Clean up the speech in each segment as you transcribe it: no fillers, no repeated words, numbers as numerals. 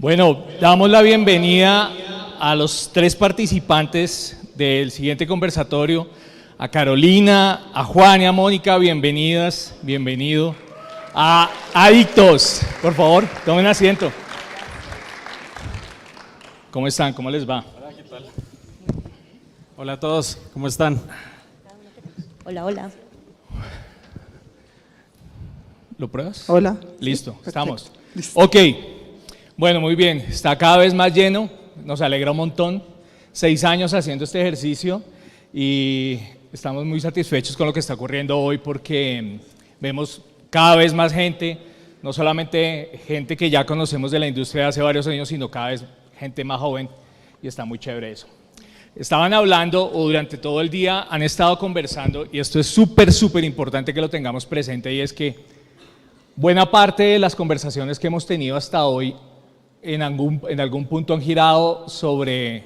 Bueno, damos la bienvenida a los tres participantes del siguiente conversatorio, a Carolina, a Juan y a Mónica, bienvenidas, bienvenido. A Adictos, por favor, tomen asiento. ¿Cómo están? ¿Cómo les va? Hola, ¿qué tal? Hola a todos, ¿cómo están? Hola, hola. ¿Lo pruebas? Hola. Listo, Sí, estamos. listo. Ok, bueno, muy bien, está cada vez más lleno, nos alegra un montón. 6 años haciendo este ejercicio y estamos muy satisfechos con lo que está ocurriendo hoy porque vemos cada vez más gente, no solamente gente que ya conocemos de la industria de hace varios años, sino cada vez gente más joven y está muy chévere eso. Estaban hablando o durante todo el día han estado conversando y esto es súper importante que lo tengamos presente y es que buena parte de las conversaciones que hemos tenido hasta hoy en algún punto han girado sobre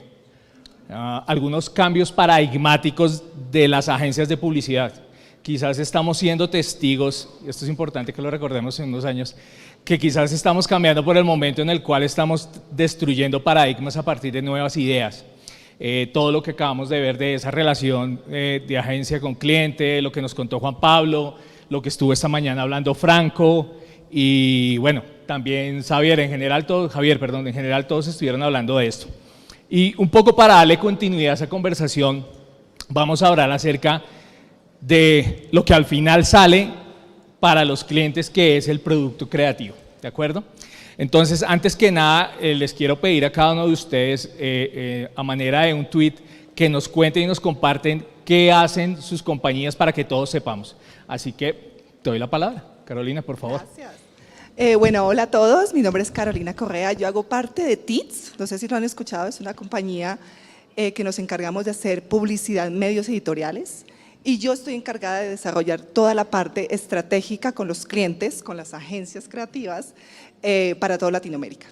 algunos cambios paradigmáticos de las agencias de publicidad. Quizás estamos siendo testigos, y esto es importante que lo recordemos en unos años, que quizás estamos cambiando por el momento en el cual estamos destruyendo paradigmas a partir de nuevas ideas. Todo lo que acabamos de ver de esa relación de agencia con cliente, lo que nos contó Juan Pablo, lo que estuvo esta mañana hablando Franco y bueno, también Javier, en general todos estuvieron hablando de esto. Y un poco para darle continuidad a esa conversación, vamos a hablar acerca de lo que al final sale para los clientes, que es el producto creativo, ¿de acuerdo? Entonces, antes que nada, les quiero pedir a cada uno de ustedes, a manera de un tweet, que nos cuenten y nos comparten qué hacen sus compañías para que todos sepamos. Así que te doy la palabra. Carolina, por favor. Gracias. Bueno, hola a todos, mi nombre es Carolina Correa, yo hago parte de TITS, no sé si lo han escuchado, es una compañía que nos encargamos de hacer publicidad en medios editoriales y yo estoy encargada de desarrollar toda la parte estratégica con los clientes, con las agencias creativas para toda Latinoamérica.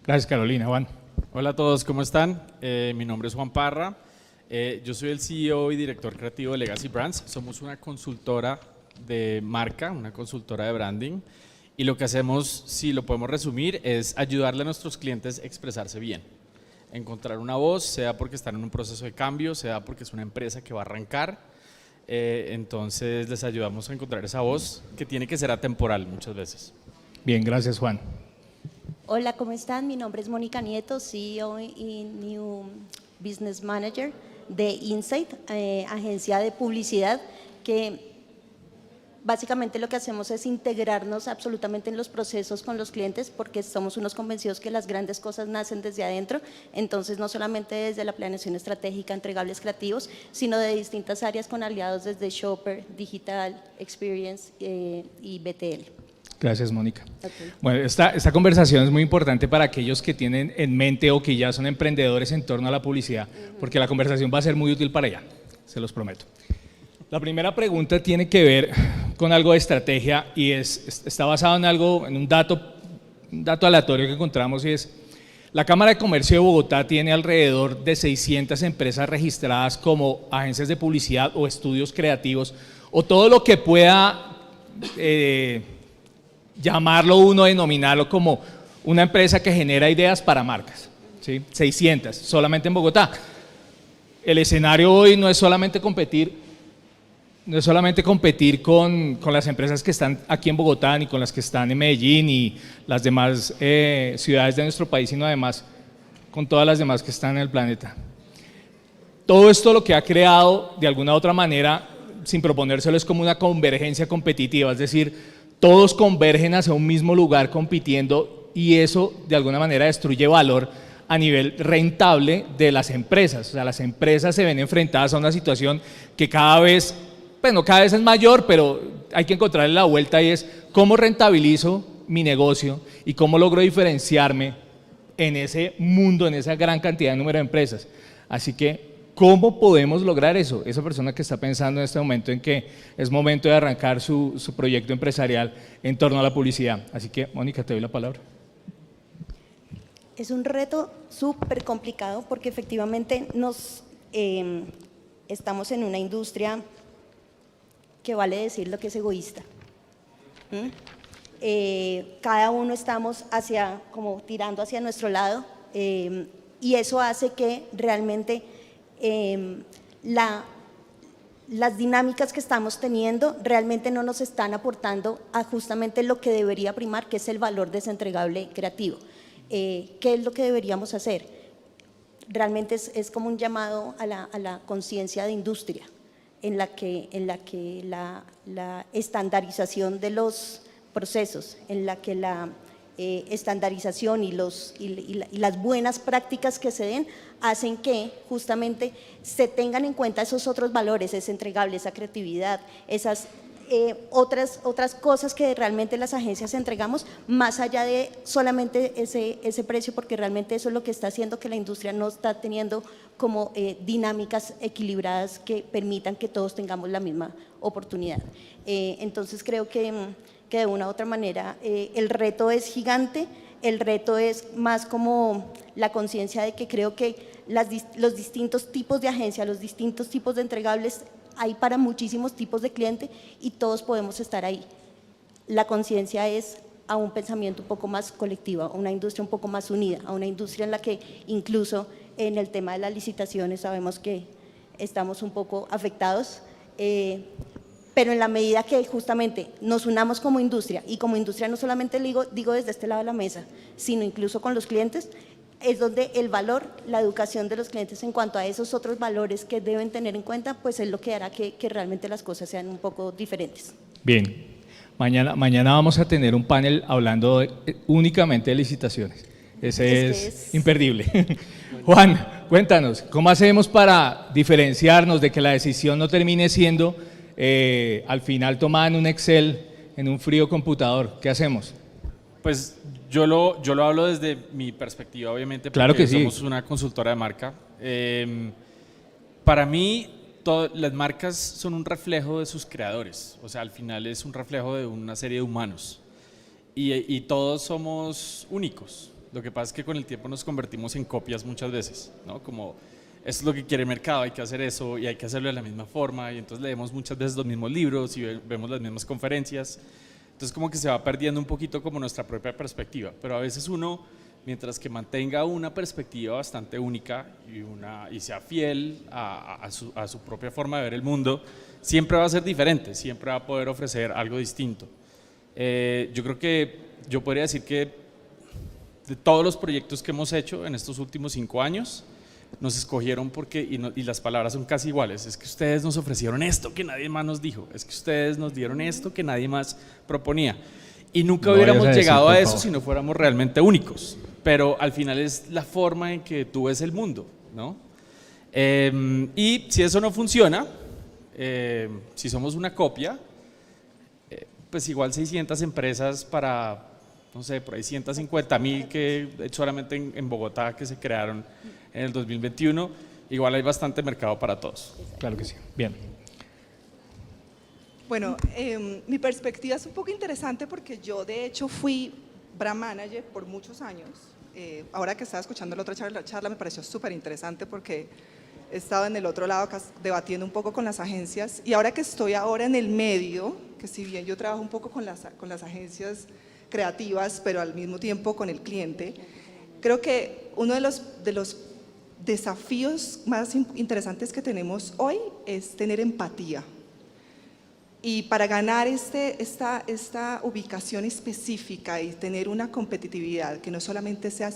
Gracias, Carolina. Juan. Hola a todos, ¿cómo están? Mi nombre es Juan Parra, yo soy el CEO y director creativo de Legacy Brands, somos una consultora de marca, una consultora de branding y lo que hacemos, si lo podemos resumir, es ayudarle a nuestros clientes a expresarse bien, encontrar una voz, sea porque están en un proceso de cambio, sea porque es una empresa que va a arrancar, entonces les ayudamos a encontrar esa voz que tiene que ser atemporal muchas veces. Bien, gracias, Juan. Hola, ¿cómo están? Mi nombre es Mónica Nieto, CEO y New Business Manager de Insight, agencia de publicidad que básicamente lo que hacemos es integrarnos absolutamente en los procesos con los clientes porque somos unos convencidos que las grandes cosas nacen desde adentro, entonces no solamente desde la planeación estratégica, entregables creativos, sino de distintas áreas con aliados desde Shopper, Digital, Experience y BTL. Gracias, Mónica. Okay. Bueno, esta conversación es muy importante para aquellos que tienen en mente o que ya son emprendedores en torno a la publicidad, porque la conversación va a ser muy útil para allá, se los prometo. La primera pregunta tiene que ver con algo de estrategia y está basado en un dato aleatorio que encontramos y es: la Cámara de Comercio de Bogotá tiene alrededor de 600 empresas registradas como agencias de publicidad o estudios creativos o todo lo que pueda llamarlo uno, denominarlo como una empresa que genera ideas para marcas, ¿sí? 600, solamente en Bogotá. El escenario hoy no es solamente competir con las empresas que están aquí en Bogotá, ni con las que están en Medellín y las demás ciudades de nuestro país, sino además con todas las demás que están en el planeta. Todo esto lo que ha creado, de alguna u otra manera, sin proponérselo, es como una convergencia competitiva, es decir, todos convergen hacia un mismo lugar compitiendo y eso de alguna manera destruye valor a nivel rentable de las empresas. O sea, las empresas se ven enfrentadas a una situación que cada vez es mayor, pero hay que encontrarle la vuelta y es cómo rentabilizo mi negocio y cómo logro diferenciarme en ese mundo, en esa gran cantidad de número de empresas. Así que, ¿cómo podemos lograr eso? Esa persona que está pensando en este momento en que es momento de arrancar su proyecto empresarial en torno a la publicidad. Así que, Mónica, te doy la palabra. Es un reto súper complicado porque efectivamente estamos en una industria que vale decir lo que es egoísta. cada uno estamos como tirando hacia nuestro lado, y eso hace que realmente las dinámicas que estamos teniendo realmente no nos están aportando a justamente lo que debería primar, que es el valor desentregable creativo. ¿Qué es lo que deberíamos hacer? Realmente es como un llamado a la conciencia de industria, en la que la estandarización de los procesos, en la que la estandarización y las buenas prácticas que se den hacen que justamente se tengan en cuenta esos otros valores, ese entregable, esa creatividad, esas otras cosas que realmente las agencias entregamos, más allá de solamente ese precio, porque realmente eso es lo que está haciendo que la industria no está teniendo como dinámicas equilibradas que permitan que todos tengamos la misma oportunidad. Entonces creo que de una u otra manera el reto es gigante, el reto es más como la conciencia de que creo que los distintos tipos de agencias, los distintos tipos de entregables hay para muchísimos tipos de cliente y todos podemos estar ahí. La conciencia es a un pensamiento un poco más colectivo, a una industria un poco más unida, a una industria en la que incluso en el tema de las licitaciones sabemos que estamos un poco afectados, pero en la medida que justamente nos unamos como industria, y como industria no solamente digo desde este lado de la mesa, sino incluso con los clientes, es donde el valor, la educación de los clientes en cuanto a esos otros valores que deben tener en cuenta, pues es lo que hará que realmente las cosas sean un poco diferentes. Bien, mañana vamos a tener un panel hablando únicamente de licitaciones. Ese es imperdible. Juan, cuéntanos, ¿cómo hacemos para diferenciarnos de que la decisión no termine siendo al final tomada en un Excel, en un frío computador? ¿Qué hacemos? Pues yo lo hablo desde mi perspectiva, obviamente, porque claro que sí. Somos una consultora de marca. Para mí, las marcas son un reflejo de sus creadores, o sea, al final es un reflejo de una serie de humanos y todos somos únicos. Lo que pasa es que con el tiempo nos convertimos en copias muchas veces, ¿no? Como esto es lo que quiere el mercado, hay que hacer eso y hay que hacerlo de la misma forma, y entonces leemos muchas veces los mismos libros y vemos las mismas conferencias. Entonces como que se va perdiendo un poquito como nuestra propia perspectiva, pero a veces uno, mientras que mantenga una perspectiva bastante única y sea fiel a su propia forma de ver el mundo, siempre va a ser diferente, siempre va a poder ofrecer algo distinto. Yo creo que yo podría decir que de todos los proyectos que hemos hecho en estos últimos 5 años, nos escogieron porque, y las palabras son casi iguales, es que ustedes nos ofrecieron esto que nadie más nos dijo, es que ustedes nos dieron esto que nadie más proponía, y nunca hubiéramos llegado a eso si no fuéramos realmente únicos, pero al final es la forma en que tú ves el mundo, ¿no? Y si eso no funciona, si somos una copia, pues igual 600 empresas para, no sé, por ahí 150,000 que solamente en Bogotá que se crearon en el 2021, igual hay bastante mercado para todos. Claro que sí. Bien. Bueno, mi perspectiva es un poco interesante porque yo de hecho fui brand manager por muchos años. Ahora que estaba escuchando la otra charla me pareció súper interesante porque he estado en el otro lado debatiendo un poco con las agencias, y ahora que estoy ahora en el medio, que si bien yo trabajo un poco con las agencias creativas, pero al mismo tiempo con el cliente, creo que uno de los desafíos más interesantes que tenemos hoy es tener empatía. Y para ganar esta ubicación específica y tener una competitividad que no solamente sea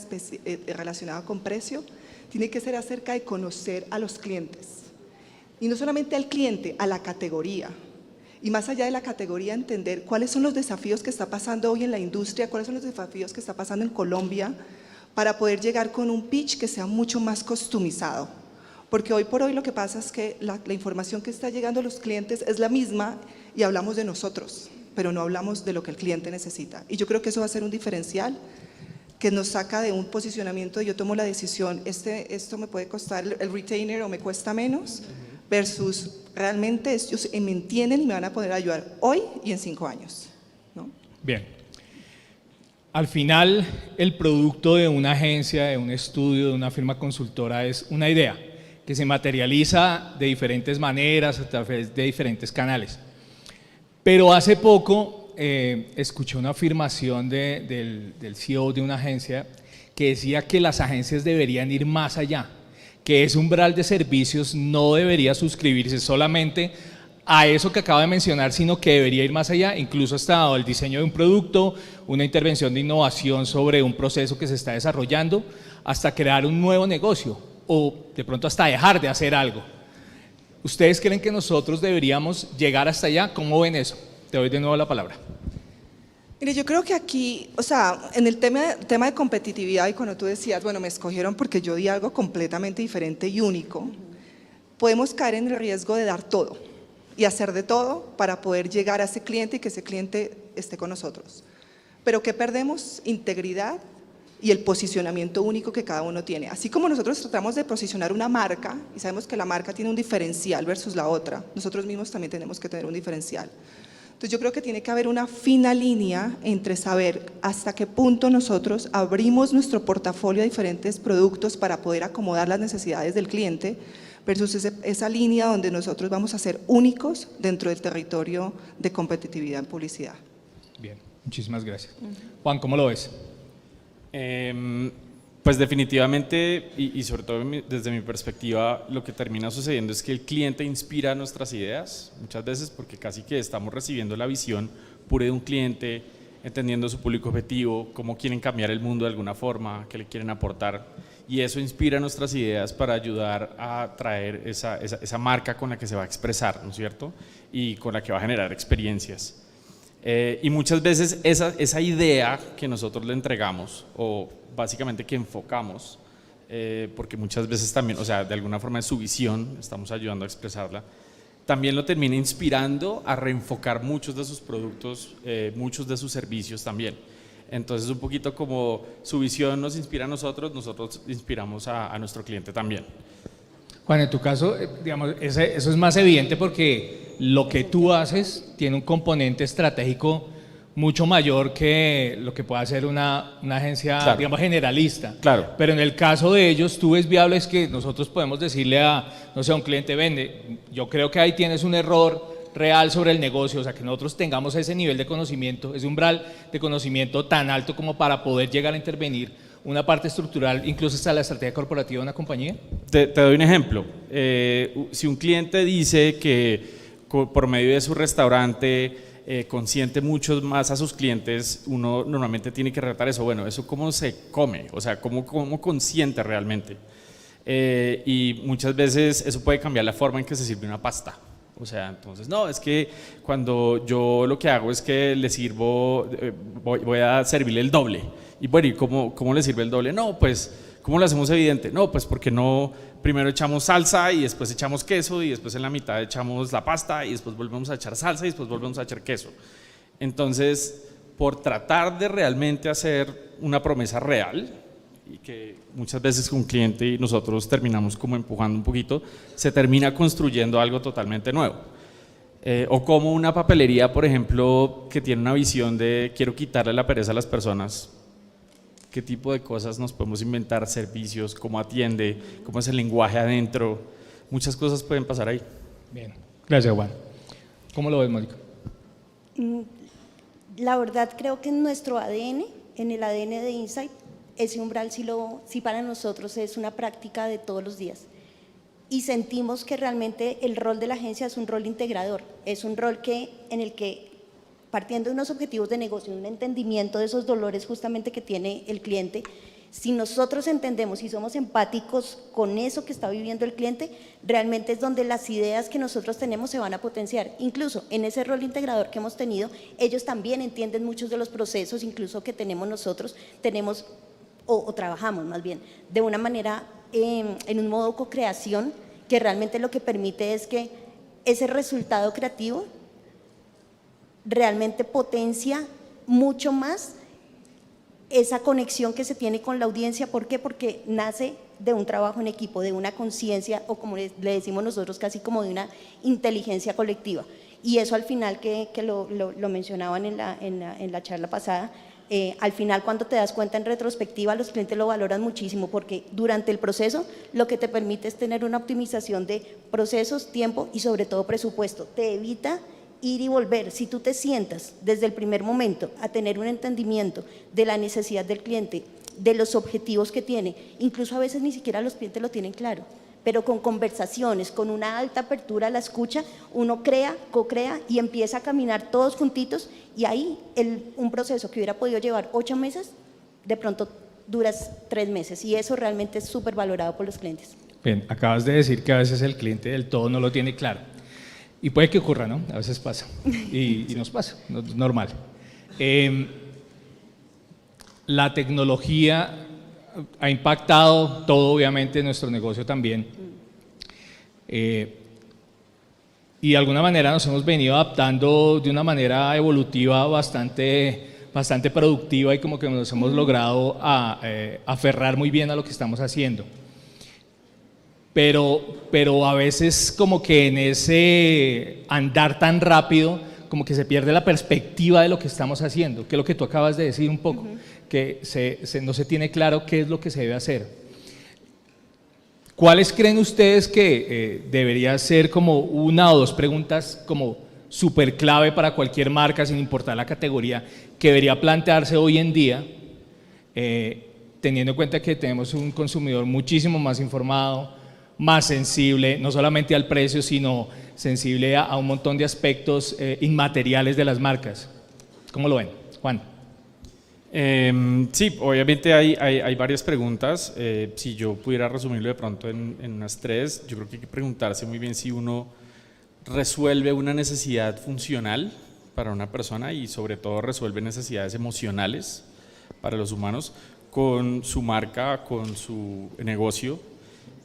relacionada con precio, tiene que ser acerca de conocer a los clientes. Y no solamente al cliente, a la categoría. Y más allá de la categoría, entender cuáles son los desafíos que está pasando hoy en la industria, cuáles son los desafíos que está pasando en Colombia, para poder llegar con un pitch que sea mucho más customizado. Porque hoy por hoy lo que pasa es que la información que está llegando a los clientes es la misma y hablamos de nosotros, pero no hablamos de lo que el cliente necesita. Y yo creo que eso va a ser un diferencial que nos saca de un posicionamiento de yo tomo la decisión, esto me puede costar el retainer o me cuesta menos, versus realmente ellos me entienden y me van a poder ayudar hoy y en 5 años, ¿no? Bien. Al final, el producto de una agencia, de un estudio, de una firma consultora es una idea que se materializa de diferentes maneras, a través de diferentes canales. Pero hace poco escuché una afirmación del CEO de una agencia que decía que las agencias deberían ir más allá, que ese umbral de servicios no debería suscribirse solamente a eso que acabo de mencionar, sino que debería ir más allá, incluso hasta el diseño de un producto, una intervención de innovación sobre un proceso que se está desarrollando, hasta crear un nuevo negocio o de pronto hasta dejar de hacer algo. ¿Ustedes creen que nosotros deberíamos llegar hasta allá? ¿Cómo ven eso? Te doy de nuevo la palabra. Mire, yo creo que aquí, o sea, en el tema de competitividad, y cuando tú decías, bueno, me escogieron porque yo di algo completamente diferente y único, podemos caer en el riesgo de dar todo y hacer de todo para poder llegar a ese cliente y que ese cliente esté con nosotros. Pero ¿qué perdemos? Integridad y el posicionamiento único que cada uno tiene. Así como nosotros tratamos de posicionar una marca y sabemos que la marca tiene un diferencial versus la otra, nosotros mismos también tenemos que tener un diferencial. Entonces yo creo que tiene que haber una fina línea entre saber hasta qué punto nosotros abrimos nuestro portafolio a diferentes productos para poder acomodar las necesidades del cliente versus esa línea donde nosotros vamos a ser únicos dentro del territorio de competitividad en publicidad. Bien, muchísimas gracias. Juan, ¿cómo lo ves? Pues definitivamente, y sobre todo desde mi perspectiva, lo que termina sucediendo es que el cliente inspira nuestras ideas, muchas veces porque casi que estamos recibiendo la visión pura de un cliente, entendiendo su público objetivo, cómo quieren cambiar el mundo de alguna forma, qué le quieren aportar, y eso inspira nuestras ideas para ayudar a traer esa marca con la que se va a expresar, ¿no es cierto? Y con la que va a generar experiencias. Y muchas veces esa idea que nosotros le entregamos, o básicamente que enfocamos, porque muchas veces también, o sea, de alguna forma es su visión, estamos ayudando a expresarla, también lo termina inspirando a reenfocar muchos de sus productos, muchos de sus servicios también. Entonces un poquito como su visión nos inspira a nosotros inspiramos a nuestro cliente también. Juan, en tu caso, digamos, eso es más evidente porque lo que tú haces tiene un componente estratégico mucho mayor que lo que puede hacer una agencia, claro, digamos, generalista. Claro. Pero en el caso de ellos, tú ves viable es que nosotros podemos decirle no sé, a un cliente, vende, yo creo que ahí tienes un error real sobre el negocio, o sea, que nosotros tengamos ese nivel de conocimiento, ese umbral de conocimiento tan alto como para poder llegar a intervenir una parte estructural, incluso hasta la estrategia corporativa de una compañía. Te doy un ejemplo. Si un cliente dice que por medio de su restaurante consiente mucho más a sus clientes, uno normalmente tiene que retar eso. Bueno, ¿eso cómo se come? O sea, ¿cómo consiente realmente? Y muchas veces eso puede cambiar la forma en que se sirve una pasta. O sea, entonces, no, es que cuando yo lo que hago es que le sirvo, voy a servirle el doble. Y bueno, ¿y cómo le sirve el doble? No, pues, ¿cómo lo hacemos evidente? No, pues porque no, primero echamos salsa y después echamos queso y después en la mitad echamos la pasta y después volvemos a echar salsa y después volvemos a echar queso. Entonces, por tratar de realmente hacer una promesa real, y que muchas veces con un cliente y nosotros terminamos como empujando un poquito, se termina construyendo algo totalmente nuevo. O como una papelería, por ejemplo, que tiene una visión de quiero quitarle la pereza a las personas. ¿Qué tipo de cosas nos podemos inventar? Servicios, cómo atiende, cómo es el lenguaje adentro. Muchas cosas pueden pasar ahí. Bien, gracias Juan. ¿Cómo lo ves, Mónica? La verdad creo que en nuestro ADN, en el ADN de Insight, ese umbral sí para nosotros es una práctica de todos los días y sentimos que realmente el rol de la agencia es un rol integrador, es un rol en el que partiendo de unos objetivos de negocio, un entendimiento de esos dolores justamente que tiene el cliente, si nosotros entendemos y somos empáticos con eso que está viviendo el cliente, realmente es donde las ideas que nosotros tenemos se van a potenciar. Incluso en ese rol integrador que hemos tenido, ellos también entienden muchos de los procesos, incluso que tenemos nosotros, o trabajamos más bien, de una manera en un modo co-creación que realmente lo que permite es que ese resultado creativo realmente potencia mucho más esa conexión que se tiene con la audiencia. ¿Por qué? Porque nace de un trabajo en equipo, de una conciencia o como le decimos nosotros casi como de una inteligencia colectiva. Y eso al final que lo mencionaban en la charla pasada, al final cuando te das cuenta en retrospectiva los clientes lo valoran muchísimo porque durante el proceso lo que te permite es tener una optimización de procesos, tiempo y sobre todo presupuesto. Te evita ir y volver. Si tú te sientas desde el primer momento a tener un entendimiento de la necesidad del cliente, de los objetivos que tiene, incluso a veces ni siquiera los clientes lo tienen claro, pero con conversaciones, con una alta apertura a la escucha, uno crea, co-crea y empieza a caminar todos juntitos, y ahí un proceso que hubiera podido llevar 8 meses, de pronto duras 3 meses, y eso realmente es súper valorado por los clientes. Bien, acabas de decir que a veces el cliente del todo no lo tiene claro. Y puede que ocurra, ¿no? A veces pasa. Y nos pasa, es normal. La tecnología ha impactado todo, obviamente, nuestro negocio también. Y de alguna manera nos hemos venido adaptando de una manera evolutiva bastante productiva, y como que nos hemos logrado aferrar muy bien a lo que estamos haciendo. Pero a veces como que en ese andar tan rápido, como que se pierde la perspectiva de lo que estamos haciendo, que es lo que tú acabas de decir un poco, que no se tiene claro qué es lo que se debe hacer. ¿Cuáles creen ustedes que debería ser como 1 o 2 preguntas como súper clave para cualquier marca, sin importar la categoría, que debería plantearse hoy en día, teniendo en cuenta que tenemos un consumidor muchísimo más informado, más sensible, no solamente al precio, sino sensible a un montón de aspectos inmateriales de las marcas? ¿Cómo lo ven, Juan? Sí, obviamente hay varias preguntas. Si yo pudiera resumirlo de pronto en unas 3, yo creo que hay que preguntarse muy bien si uno resuelve una necesidad funcional para una persona, y sobre todo resuelve necesidades emocionales para los humanos con su marca, con su negocio.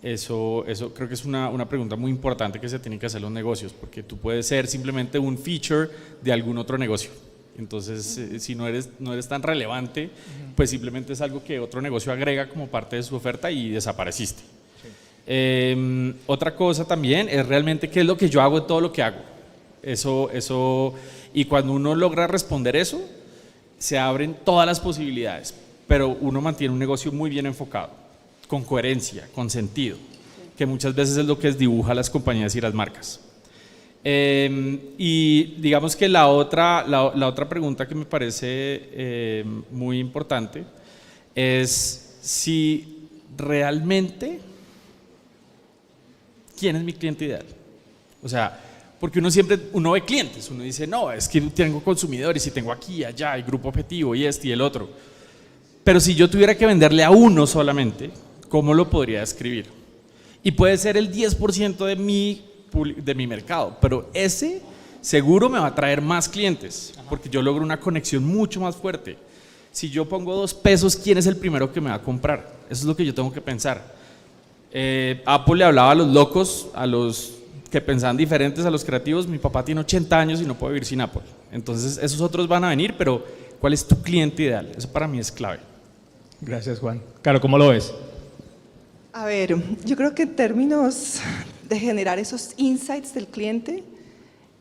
Eso creo que es una pregunta muy importante que se tienen que hacer los negocios, porque tú puedes ser simplemente un feature de algún otro negocio. Entonces, si no eres tan relevante, pues simplemente es algo que otro negocio agrega como parte de su oferta y desapareciste. Sí. Otra cosa también es realmente qué es lo que yo hago en todo lo que hago. Y cuando uno logra responder eso, se abren todas las posibilidades, pero uno mantiene un negocio muy bien enfocado, con coherencia, con sentido, que muchas veces es lo que desdibuja a las compañías y las marcas. Y digamos que la otra pregunta que me parece muy importante es si realmente quién es mi cliente ideal. O sea, porque uno ve clientes, uno dice, no, es que tengo consumidores y tengo aquí, allá, el grupo objetivo y este y el otro. Pero si yo tuviera que venderle a uno solamente, ¿cómo lo podría describir? Y puede ser el 10% de mi mercado, pero ese seguro me va a traer más clientes, porque yo logro una conexión mucho más fuerte. Si yo pongo 2 pesos, ¿quién es el primero que me va a comprar? Eso es lo que yo tengo que pensar. Apple le hablaba a los locos, a los que pensaban diferentes, a los creativos. Mi papá tiene 80 años y no puede vivir sin Apple. Entonces esos otros van a venir, pero ¿cuál es tu cliente ideal? Eso para mí es clave. Gracias, Juan. Caro, ¿cómo lo ves? A ver, yo creo que en términos de generar esos insights del cliente,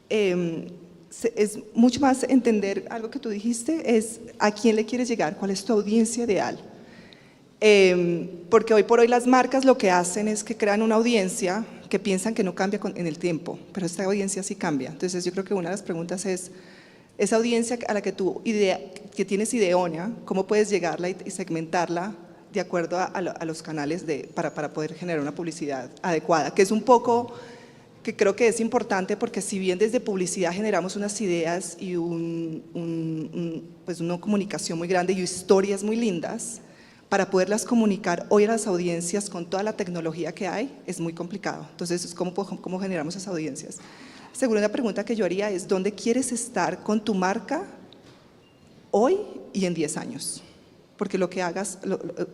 es mucho más entender algo que tú dijiste, es a quién le quieres llegar, cuál es tu audiencia ideal. Porque hoy por hoy las marcas lo que hacen es que crean una audiencia que piensan que no cambia en el tiempo, pero esta audiencia sí cambia. Entonces yo creo que una de las preguntas es, esa audiencia a la que que tienes idónea, ¿cómo puedes llegarla y segmentarla de acuerdo a los canales para poder generar una publicidad adecuada? Que es un poco, que creo que es importante, porque si bien desde publicidad generamos unas ideas y pues una comunicación muy grande y historias muy lindas, para poderlas comunicar hoy a las audiencias con toda la tecnología que hay, es muy complicado. Entonces, ¿cómo generamos esas audiencias? Segunda pregunta que yo haría es, ¿dónde quieres estar con tu marca hoy y en 10 años? Porque lo que hagas,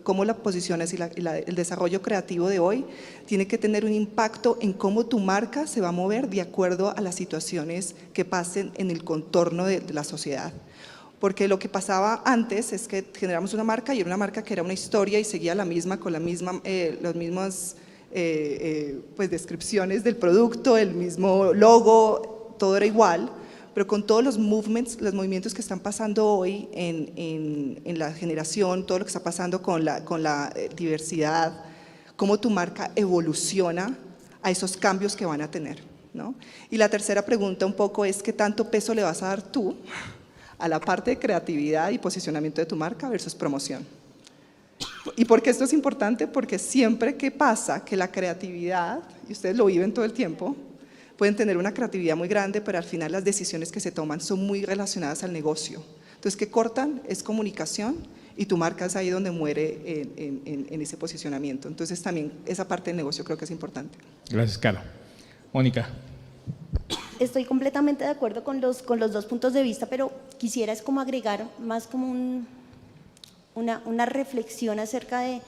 cómo la posiciones y el desarrollo creativo de hoy tiene que tener un impacto en cómo tu marca se va a mover de acuerdo a las situaciones que pasen en el contorno de la sociedad. Porque lo que pasaba antes es que generamos una marca y era una marca que era una historia y seguía las mismas pues, descripciones del producto, el mismo logo, todo era igual, pero con todos los movimientos que están pasando hoy en la generación, todo lo que está pasando con la diversidad, cómo tu marca evoluciona a esos cambios que van a tener. ¿no? Y la tercera pregunta un poco es ¿qué tanto peso le vas a dar tú a la parte de creatividad y posicionamiento de tu marca versus promoción? ¿Y por qué esto es importante? Porque siempre que pasa que la creatividad, y ustedes lo viven todo el tiempo, pueden tener una creatividad muy grande, pero al final las decisiones que se toman son muy relacionadas al negocio. Entonces, ¿qué cortan? Es comunicación y tu marca es ahí donde muere en ese posicionamiento. Entonces, también esa parte del negocio creo que es importante. Gracias, Caro. Mónica. Estoy completamente de acuerdo con los dos puntos de vista, pero quisiera es como agregar más como una reflexión acerca de,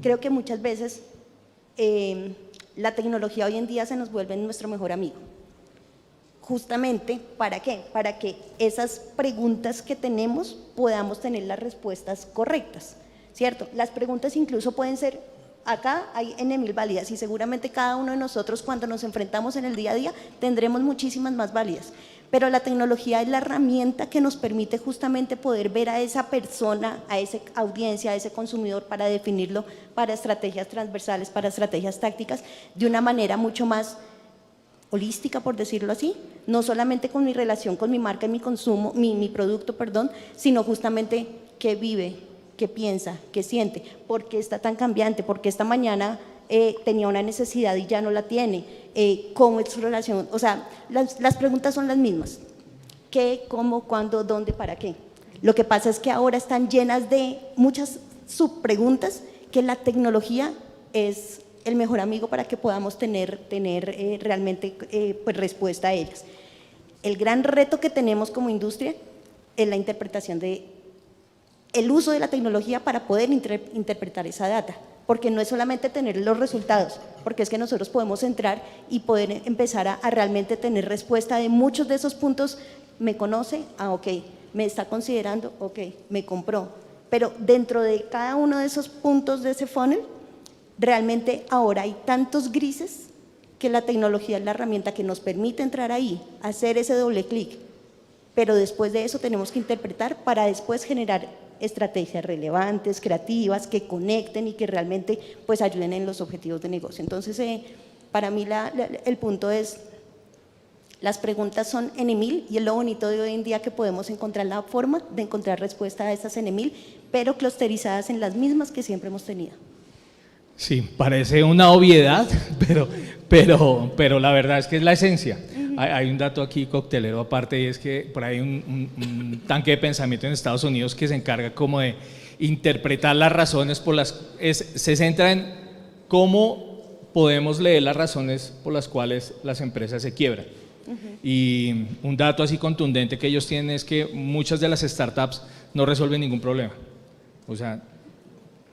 creo que muchas veces la tecnología hoy en día se nos vuelve nuestro mejor amigo. Justamente, ¿para qué? Para que esas preguntas que tenemos podamos tener las respuestas correctas, ¿cierto? Las preguntas incluso pueden ser, acá hay N.000 válidas y seguramente cada uno de nosotros cuando nos enfrentamos en el día a día tendremos muchísimas más válidas, pero la tecnología es la herramienta que nos permite justamente poder ver a esa persona, a esa audiencia, a ese consumidor para definirlo para estrategias transversales, para estrategias tácticas de una manera mucho más holística, por decirlo así, no solamente con mi relación con mi marca y mi consumo, mi producto, perdón, sino justamente qué vive, qué piensa, qué siente, por qué está tan cambiante, por qué esta mañana tenía una necesidad y ya no la tiene, cómo es su relación, o sea, las preguntas son las mismas, qué, cómo, cuándo, dónde, para qué. Lo que pasa es que ahora están llenas de muchas subpreguntas que la tecnología es el mejor amigo para que podamos tener realmente pues respuesta a ellas. El gran reto que tenemos como industria es la interpretación el uso de la tecnología para poder interpretar esa data, porque no es solamente tener los resultados, porque es que nosotros podemos entrar y poder empezar a realmente tener respuesta de muchos de esos puntos. Me conoce, ok, me está considerando, ok, me compró, pero dentro de cada uno de esos puntos de ese funnel, realmente ahora hay tantos grises que la tecnología es la herramienta que nos permite entrar ahí, hacer ese doble clic, pero después de eso tenemos que interpretar para después generar estrategias relevantes, creativas, que conecten y que realmente pues ayuden en los objetivos de negocio. Entonces, para mí el punto es, las preguntas son N.000 y es lo bonito de hoy en día que podemos encontrar la forma de encontrar respuesta a esas N.000, pero clusterizadas en las mismas que siempre hemos tenido. Sí, parece una obviedad, pero la verdad es que es la esencia. Hay un dato aquí coctelero aparte y es que por ahí un tanque de pensamiento en Estados Unidos que se encarga como de interpretar las razones se centra en cómo podemos leer las razones por las cuales las empresas se quiebran. Y un dato así contundente que ellos tienen es que muchas de las startups no resuelven ningún problema. O sea,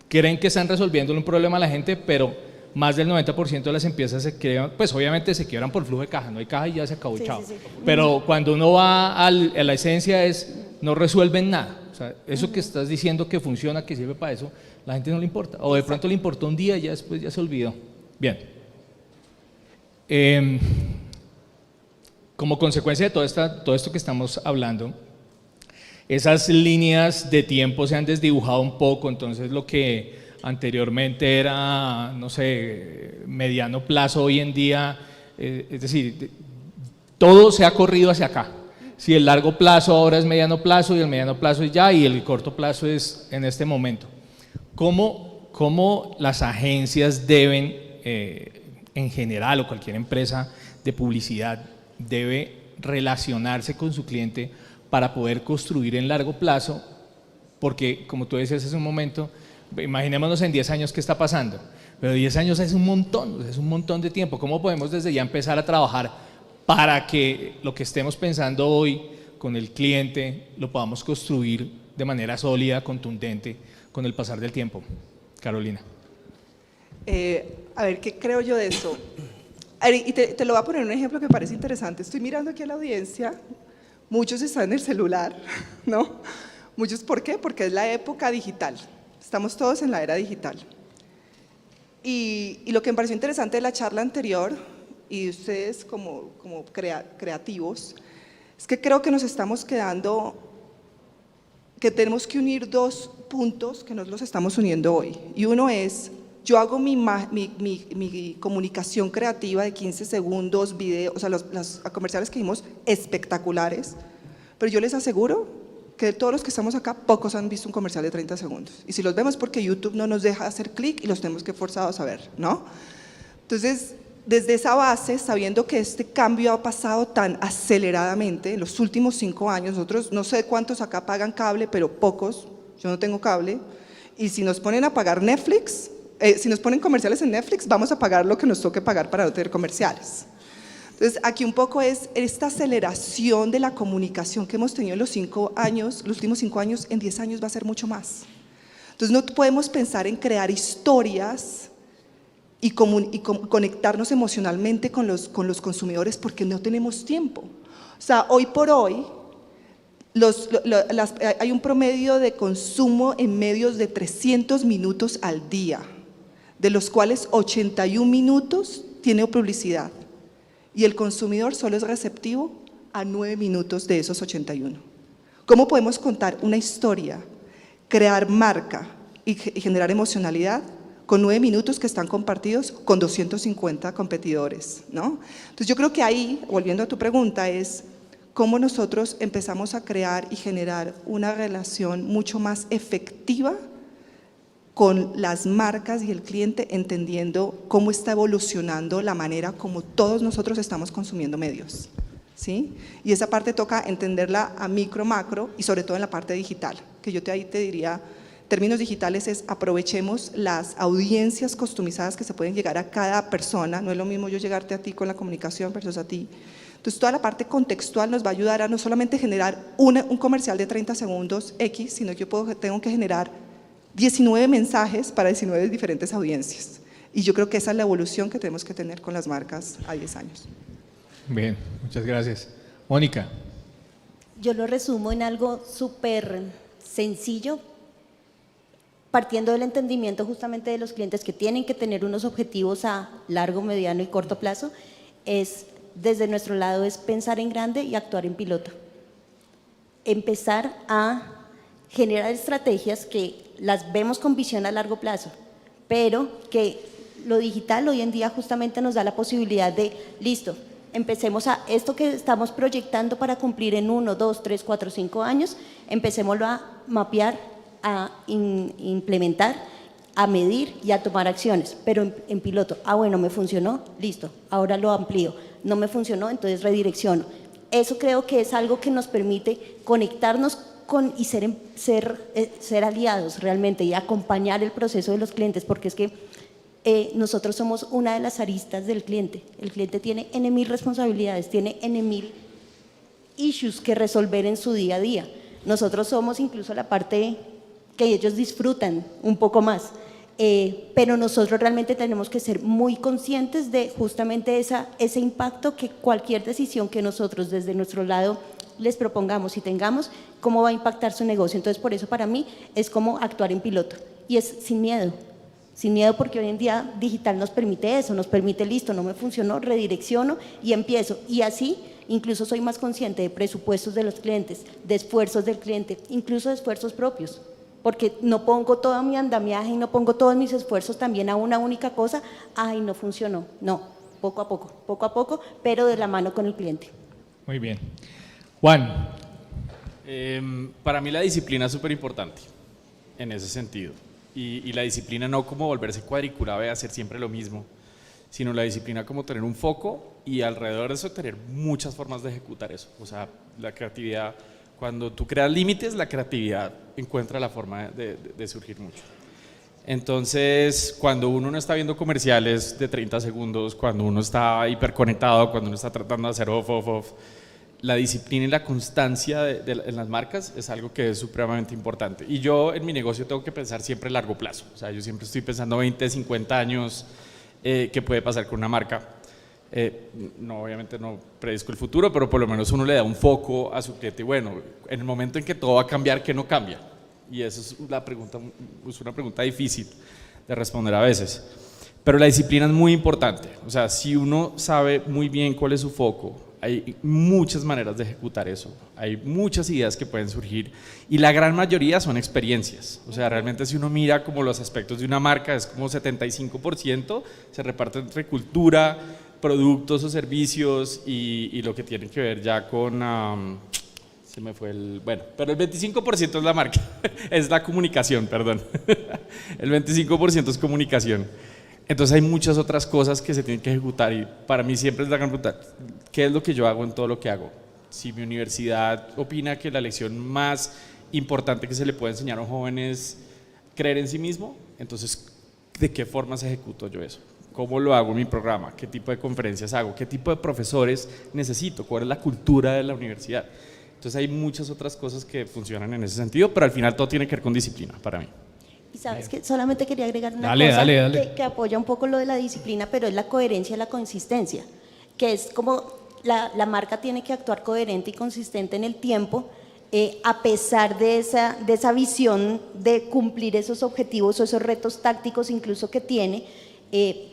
creen que están resolviendo un problema a la gente, pero más del 90% de las empresas se quiebran, pues obviamente se quiebran por flujo de caja, no hay caja y ya se acabó, sí, chao. Sí, sí. Pero cuando uno va a la esencia no resuelven nada. O sea, eso que estás diciendo que funciona, que sirve para eso, la gente no le importa. O de pronto le importó un día y ya después ya se olvidó. Bien. Como consecuencia de todo esto que estamos hablando, esas líneas de tiempo se han desdibujado un poco, entonces lo que anteriormente era, no sé, mediano plazo, hoy en día, es decir, todo se ha corrido hacia acá. Si el largo plazo ahora es mediano plazo y el mediano plazo es ya y el corto plazo es en este momento. ¿Cómo las agencias deben, en general o cualquier empresa de publicidad, debe relacionarse con su cliente para poder construir en largo plazo? Porque, como tú decías hace un momento, imaginémonos en 10 años qué está pasando, pero 10 años es un montón de tiempo. ¿Cómo podemos desde ya empezar a trabajar para que lo que estemos pensando hoy con el cliente lo podamos construir de manera sólida, contundente, con el pasar del tiempo? Carolina. A ver, ¿qué creo yo de eso? Y te lo voy a poner un ejemplo que me parece interesante. Estoy mirando aquí a la audiencia, muchos están en el celular, ¿no? Muchos, ¿por qué? Porque es la época digital. Estamos todos en la era digital. Y lo que me pareció interesante de la charla anterior, y ustedes como creativos, es que creo que nos estamos quedando, que tenemos que unir dos puntos que nos los estamos uniendo hoy. Y uno es yo hago mi comunicación creativa de 15 segundos, video, o sea, los comerciales que vimos espectaculares, pero yo les aseguro que de todos los que estamos acá, pocos han visto un comercial de 30 segundos. Y si los vemos es porque YouTube no nos deja hacer clic y los tenemos que forzados a ver, ¿no? Entonces, desde esa base, sabiendo que este cambio ha pasado tan aceleradamente en los últimos 5 años, nosotros no sé cuántos acá pagan cable, pero pocos, yo no tengo cable, y si nos ponen a pagar Netflix, si nos ponen comerciales en Netflix, vamos a pagar lo que nos toque pagar para no tener comerciales. Entonces, aquí un poco es esta aceleración de la comunicación que hemos tenido en los últimos 5 años, en 10 años va a ser mucho más. Entonces, no podemos pensar en crear historias y conectarnos emocionalmente con los consumidores porque no tenemos tiempo. O sea, hoy por hoy, hay un promedio de consumo en medios de 300 minutos al día, de los cuales 81 minutos tiene publicidad. Y el consumidor solo es receptivo a 9 minutos de esos 81. ¿Cómo podemos contar una historia, crear marca y generar emocionalidad con 9 minutos que están compartidos con 250 competidores, ¿no? Entonces yo creo que ahí, volviendo a tu pregunta, es cómo nosotros empezamos a crear y generar una relación mucho más efectiva con las marcas y el cliente, entendiendo cómo está evolucionando la manera como todos nosotros estamos consumiendo medios, ¿sí? Y esa parte toca entenderla a micro, macro y sobre todo en la parte digital, que yo ahí te diría, términos digitales es aprovechemos las audiencias customizadas que se pueden llegar a cada persona, no es lo mismo yo llegarte a ti con la comunicación versus a ti. Entonces toda la parte contextual nos va a ayudar a no solamente generar un comercial de 30 segundos X, sino que yo tengo que generar 19 mensajes para 19 diferentes audiencias. Y yo creo que esa es la evolución que tenemos que tener con las marcas a 10 años. Bien, muchas gracias. Mónica. Yo lo resumo en algo súper sencillo, partiendo del entendimiento justamente de los clientes que tienen que tener unos objetivos a largo, mediano y corto plazo, desde nuestro lado es pensar en grande y actuar en piloto. Empezar a generar estrategias que las vemos con visión a largo plazo, pero que lo digital hoy en día justamente nos da la posibilidad de, listo, empecemos a esto que estamos proyectando para cumplir en 1, 2, 3, 4, 5 años, empecémoslo a mapear, a implementar, a medir y a tomar acciones, pero en piloto. Bueno, me funcionó, listo, ahora lo amplío, no me funcionó, entonces redirecciono. Eso creo que es algo que nos permite conectarnos y ser aliados realmente y acompañar el proceso de los clientes, porque es que nosotros somos una de las aristas del cliente. El cliente tiene N.000 responsabilidades, tiene N.000 issues que resolver en su día a día. Nosotros somos incluso la parte que ellos disfrutan un poco más, pero nosotros realmente tenemos que ser muy conscientes de justamente ese impacto que cualquier decisión que nosotros desde nuestro lado les propongamos y tengamos, cómo va a impactar su negocio. Entonces, por eso para mí es como actuar en piloto y es sin miedo porque hoy en día digital nos permite eso, nos permite, listo, no me funcionó, redirecciono y empiezo. Y así incluso soy más consciente de presupuestos de los clientes, de esfuerzos del cliente, incluso de esfuerzos propios, porque no pongo todo mi andamiaje y no pongo todos mis esfuerzos también a una única cosa, ay, no funcionó, no, poco a poco, pero de la mano con el cliente. Muy bien. Juan. Para mí la disciplina es súper importante en ese sentido. Y la disciplina no como volverse cuadriculado y hacer siempre lo mismo, sino la disciplina como tener un foco y alrededor de eso tener muchas formas de ejecutar eso. O sea, la creatividad, cuando tú creas límites, la creatividad encuentra la forma de surgir mucho. Entonces, cuando uno no está viendo comerciales de 30 segundos, cuando uno está hiperconectado, cuando uno está tratando de hacer off, la disciplina y la constancia en las marcas es algo que es supremamente importante. Y yo en mi negocio tengo que pensar siempre a largo plazo. O sea, yo siempre estoy pensando 20, 50 años qué puede pasar con una marca. No, obviamente no predizco el futuro, pero por lo menos uno le da un foco a su cliente. Y bueno, en el momento en que todo va a cambiar, ¿qué no cambia? Y esa es una pregunta difícil de responder a veces. Pero la disciplina es muy importante. O sea, si uno sabe muy bien cuál es su foco Hay muchas maneras de ejecutar eso, hay muchas ideas que pueden surgir y la gran mayoría son experiencias. O sea, realmente si uno mira como los aspectos de una marca, es como 75% se reparte entre cultura, productos o servicios y lo que tiene que ver ya con, se me fue el, bueno, pero el 25% es la marca, es la comunicación, perdón, el 25% es comunicación. Entonces hay muchas otras cosas que se tienen que ejecutar y para mí siempre es la gran pregunta, ¿qué es lo que yo hago en todo lo que hago? Si mi universidad opina que la lección más importante que se le puede enseñar a un joven es creer en sí mismo, entonces ¿de qué formas ejecuto yo eso? ¿Cómo lo hago en mi programa? ¿Qué tipo de conferencias hago? ¿Qué tipo de profesores necesito? ¿Cuál es la cultura de la universidad? Entonces hay muchas otras cosas que funcionan en ese sentido, pero al final todo tiene que ver con disciplina para mí. Y sabes que solamente quería agregar una Dale, cosa dale. que apoya un poco lo de la disciplina, pero es la coherencia y la consistencia, que es como la marca tiene que actuar coherente y consistente en el tiempo, a pesar de esa visión de cumplir esos objetivos o esos retos tácticos incluso que tiene,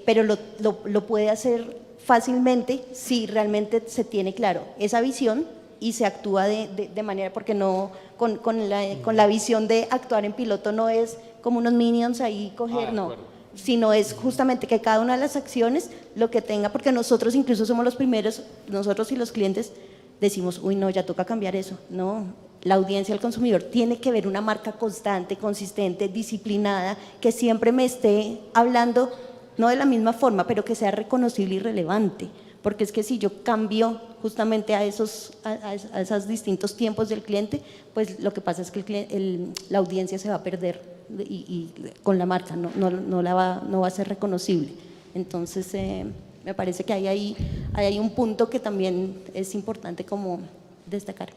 pero lo puede hacer fácilmente si realmente se tiene claro esa visión y se actúa de manera, porque no con la visión de actuar en piloto no es como unos minions ahí coger, no, sino es justamente que cada una de las acciones lo que tenga, porque nosotros incluso somos los primeros, nosotros y los clientes decimos, uy no, ya toca cambiar eso, no, la audiencia, el consumidor tiene que ver una marca constante, consistente, disciplinada, que siempre me esté hablando, no de la misma forma, pero que sea reconocible y relevante, porque es que si yo cambio justamente a esos distintos tiempos del cliente, pues lo que pasa es que la audiencia se va a perder y con la marca no va a ser reconocible. Entonces me parece que hay un punto que también es importante como destacar.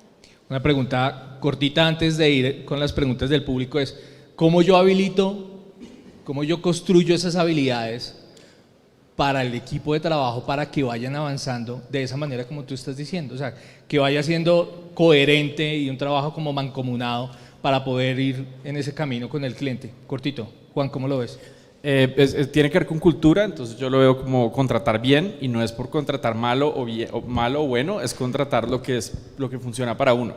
Una pregunta cortita antes de ir con las preguntas del público es, ¿cómo yo construyo esas habilidades para el equipo de trabajo para que vayan avanzando de esa manera como tú estás diciendo? O sea, que vaya siendo coherente y un trabajo como mancomunado para poder ir en ese camino con el cliente. Cortito. Juan, ¿cómo lo ves? Tiene que ver con cultura, entonces yo lo veo como contratar bien y no es por contratar malo o bueno, es contratar lo que funciona para uno,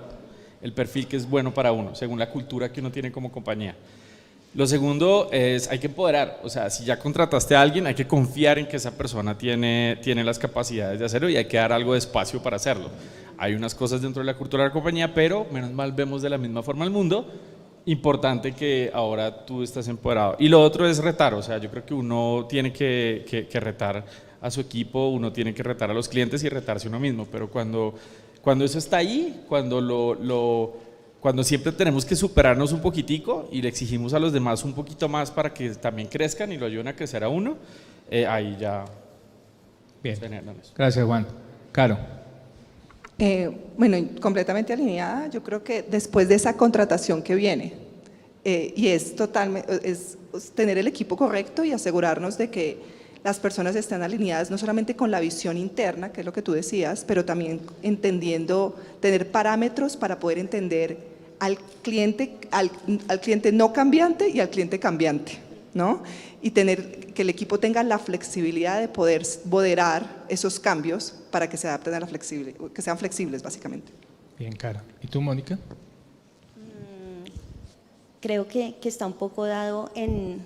el perfil que es bueno para uno, según la cultura que uno tiene como compañía. Lo segundo es, hay que empoderar, o sea, si ya contrataste a alguien, hay que confiar en que esa persona tiene las capacidades de hacerlo y hay que dar algo de espacio para hacerlo. Hay unas cosas dentro de la cultura de la compañía, pero menos mal vemos de la misma forma el mundo. Importante que ahora tú estás empoderado. Y lo otro es retar, o sea, yo creo que uno tiene que retar a su equipo, uno tiene que retar a los clientes y retarse uno mismo, pero cuando eso está ahí, cuando siempre tenemos que superarnos un poquitico y le exigimos a los demás un poquito más para que también crezcan y lo ayuden a crecer a uno, ahí ya. Bien, gracias Juan. Caro. Bueno, completamente alineada. Yo creo que después de esa contratación que viene, y es tener el equipo correcto y asegurarnos de que las personas están alineadas no solamente con la visión interna, que es lo que tú decías, pero también entendiendo, tener parámetros para poder entender al cliente no cambiante y al cliente cambiante, ¿no? Y que el equipo tenga la flexibilidad de poder moderar esos cambios para que se adapten a que sean flexibles básicamente. Bien, Caro. ¿Y tú, Mónica? Creo que está un poco dado en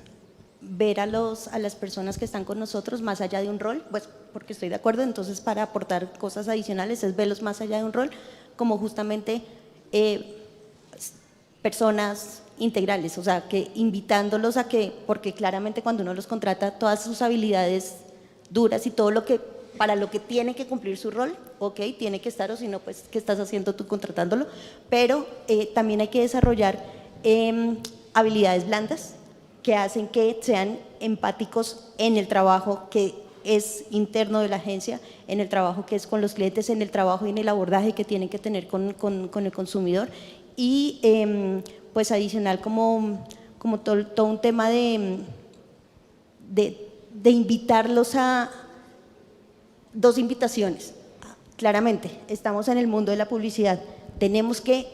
ver a las personas que están con nosotros más allá de un rol, pues porque estoy de acuerdo, entonces para aportar cosas adicionales es verlos más allá de un rol, como justamente personas integrales, o sea, que invitándolos a que, porque claramente cuando uno los contrata, todas sus habilidades duras y todo para lo que tiene que cumplir su rol, ok, tiene que estar, o si no, pues, ¿qué estás haciendo tú contratándolo? Pero también hay que desarrollar habilidades blandas que hacen que sean empáticos en el trabajo que es interno de la agencia, en el trabajo que es con los clientes, en el trabajo y en el abordaje que tienen que tener con el consumidor y pues adicional como todo un tema de invitarlos a dos invitaciones. Claramente, estamos en el mundo de la publicidad, tenemos que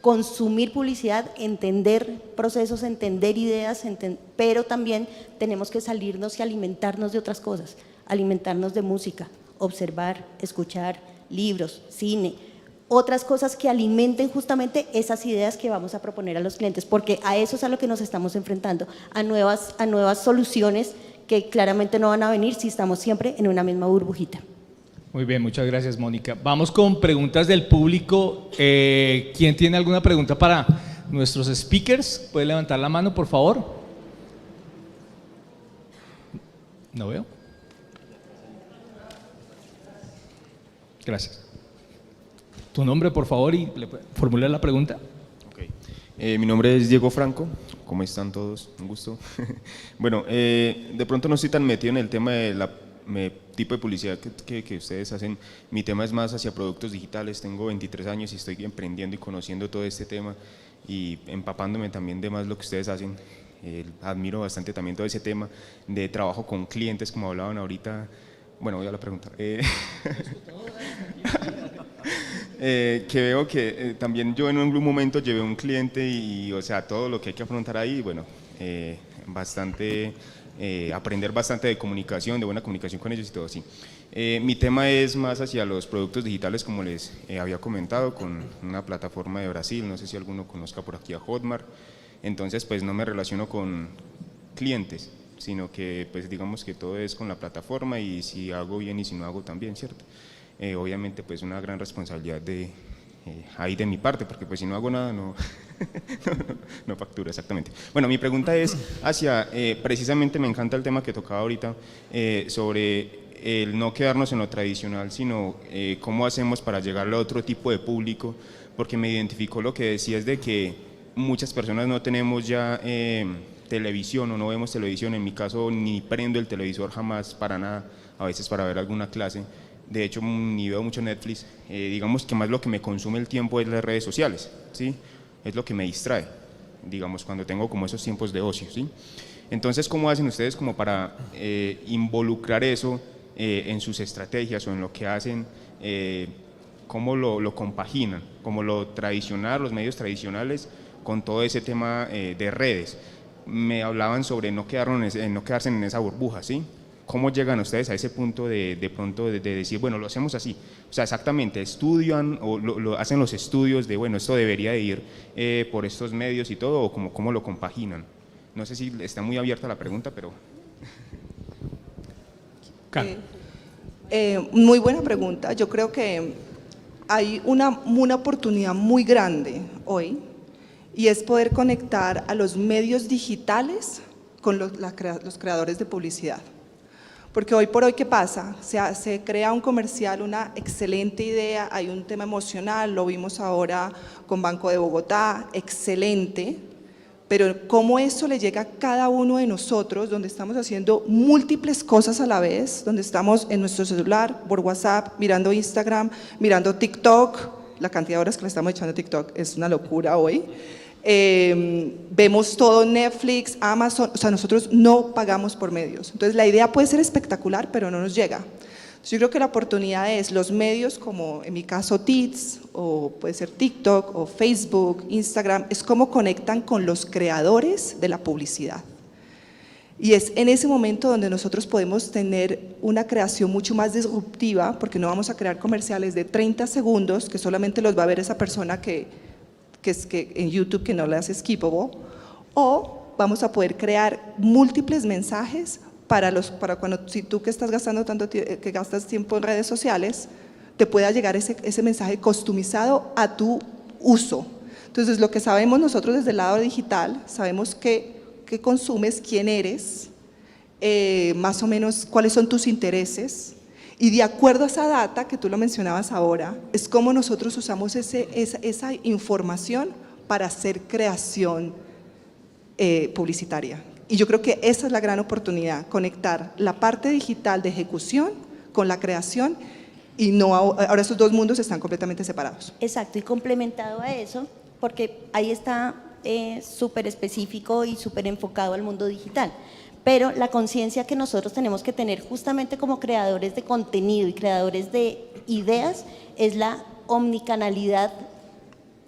consumir publicidad, entender procesos, entender ideas, pero también tenemos que salirnos y alimentarnos de otras cosas, alimentarnos de música, observar, escuchar, libros, cine, otras cosas que alimenten justamente esas ideas que vamos a proponer a los clientes, porque a eso es a lo que nos estamos enfrentando, a nuevas soluciones que claramente no van a venir si estamos siempre en una misma burbujita. Muy bien, muchas gracias, Mónica. Vamos con preguntas del público. ¿Quién tiene alguna pregunta para nuestros speakers? ¿Puede levantar la mano, por favor? No veo. Gracias. Tu nombre, por favor, y formula la pregunta. Okay. Mi nombre es Diego Franco. ¿Cómo están todos? Un gusto. Bueno, de pronto no estoy tan metido en el tema de tipo de publicidad que ustedes hacen. Mi tema es más hacia productos digitales. Tengo 23 años y estoy emprendiendo y conociendo todo este tema y empapándome también de más lo que ustedes hacen. Admiro bastante también todo ese tema de trabajo con clientes, como hablaban ahorita. Bueno, voy a la pregunta. Que veo que también yo en un momento llevé un cliente y o sea, todo lo que hay que afrontar ahí, bueno, aprender bastante de comunicación, de buena comunicación con ellos y todo así. Mi tema es más hacia los productos digitales, como les había comentado, con una plataforma de Brasil, no sé si alguno conozca por aquí a Hotmart. Entonces pues no me relaciono con clientes, sino que pues digamos que todo es con la plataforma y si hago bien y si no hago también, ¿cierto? Obviamente pues una gran responsabilidad ahí de mi parte, porque pues si no hago nada no, no facturo exactamente. Bueno, mi pregunta es hacia, precisamente me encanta el tema que tocaba ahorita, sobre el no quedarnos en lo tradicional, sino cómo hacemos para llegarle a otro tipo de público, porque me identificó lo que decías de que muchas personas no tenemos ya televisión o no vemos televisión. En mi caso ni prendo el televisor jamás para nada, a veces para ver alguna clase. De hecho ni veo mucho Netflix. Digamos que más lo que me consume el tiempo es las redes sociales, ¿sí? Es lo que me distrae, digamos, cuando tengo como esos tiempos de ocio, ¿sí? Entonces, ¿cómo hacen ustedes como para involucrar eso en sus estrategias o en lo que hacen? ¿Cómo lo compaginan? Como lo tradicional, los medios tradicionales, con todo ese tema de redes. Me hablaban sobre no quedarse en esa burbuja, ¿sí? ¿Cómo llegan ustedes a ese punto de pronto de decir, bueno, lo hacemos así? O sea, exactamente, estudian o hacen los estudios de, bueno, esto debería de ir por estos medios y todo, o cómo lo compaginan. No sé si está muy abierta la pregunta, pero… Muy buena pregunta. Yo creo que hay una oportunidad muy grande hoy, y es poder conectar a los medios digitales con los creadores de publicidad. Porque hoy por hoy, ¿qué pasa? Se crea un comercial, una excelente idea, hay un tema emocional, lo vimos ahora con Banco de Bogotá, excelente, pero cómo eso le llega a cada uno de nosotros, donde estamos haciendo múltiples cosas a la vez, donde estamos en nuestro celular, por WhatsApp, mirando Instagram, mirando TikTok, la cantidad de horas que le estamos echando a TikTok es una locura hoy. Vemos todo Netflix, Amazon, o sea, nosotros no pagamos por medios. Entonces la idea puede ser espectacular, pero no nos llega. Entonces, yo creo que la oportunidad es los medios como en mi caso Teads, o puede ser TikTok, o Facebook, Instagram, es cómo conectan con los creadores de la publicidad. Y es en ese momento donde nosotros podemos tener una creación mucho más disruptiva, porque no vamos a crear comerciales de 30 segundos que solamente los va a ver esa persona que en YouTube, que no le hace skippable, o vamos a poder crear múltiples mensajes para cuando, si tú que estás gastando que gastas tiempo en redes sociales, te pueda llegar ese mensaje customizado a tu uso. Entonces, lo que sabemos nosotros desde el lado digital, sabemos qué consumes, quién eres, más o menos cuáles son tus intereses, y de acuerdo a esa data que tú lo mencionabas ahora, es como nosotros usamos esa información para hacer creación publicitaria. Y yo creo que esa es la gran oportunidad, conectar la parte digital de ejecución con la creación, y no ahora esos dos mundos están completamente separados. Exacto, y complementado a eso, porque ahí está súper específico y súper enfocado al mundo digital. Pero la conciencia que nosotros tenemos que tener justamente como creadores de contenido y creadores de ideas es la omnicanalidad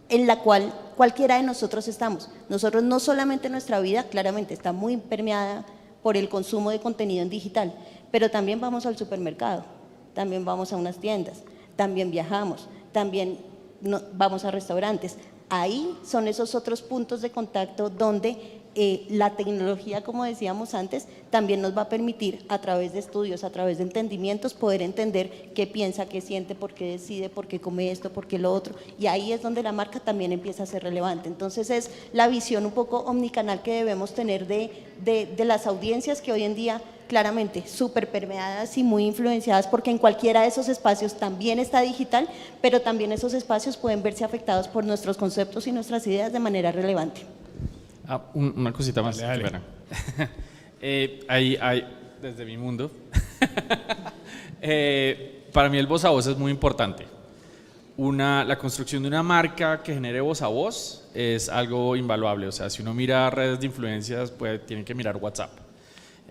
en la cual cualquiera de nosotros estamos. Nosotros no solamente nuestra vida, claramente está muy permeada por el consumo de contenido en digital, pero también vamos al supermercado, también vamos a unas tiendas, también viajamos, también vamos a restaurantes. Ahí son esos otros puntos de contacto donde la tecnología, como decíamos antes, también nos va a permitir a través de estudios, a través de entendimientos, poder entender qué piensa, qué siente, por qué decide, por qué come esto, por qué lo otro, y ahí es donde la marca también empieza a ser relevante. Entonces es la visión un poco omnicanal que debemos tener de las audiencias que hoy en día claramente súper permeadas y muy influenciadas, porque en cualquiera de esos espacios también está digital, pero también esos espacios pueden verse afectados por nuestros conceptos y nuestras ideas de manera relevante. Una cosita más. Dale. Hay, desde mi mundo, para mí el voz a voz es muy importante. La construcción de una marca que genere voz a voz es algo invaluable. O sea, si uno mira redes de influencias, pues tiene que mirar WhatsApp.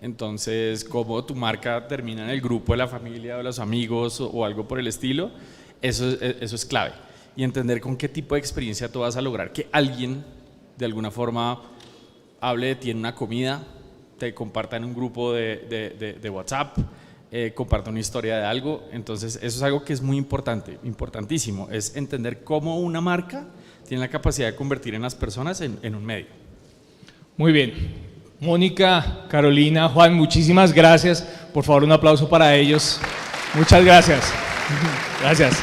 Entonces, cómo tu marca termina en el grupo de la familia o los amigos o algo por el estilo, eso es clave. Y entender con qué tipo de experiencia tú vas a lograr que alguien de alguna forma hable de ti en una comida, te comparta en un grupo de WhatsApp, comparta una historia de algo. Entonces eso es algo que es muy importante, importantísimo, es entender cómo una marca tiene la capacidad de convertir en las personas en un medio. Muy bien. Mónica, Carolina, Juan, muchísimas gracias. Por favor, un aplauso para ellos. Muchas gracias. Gracias.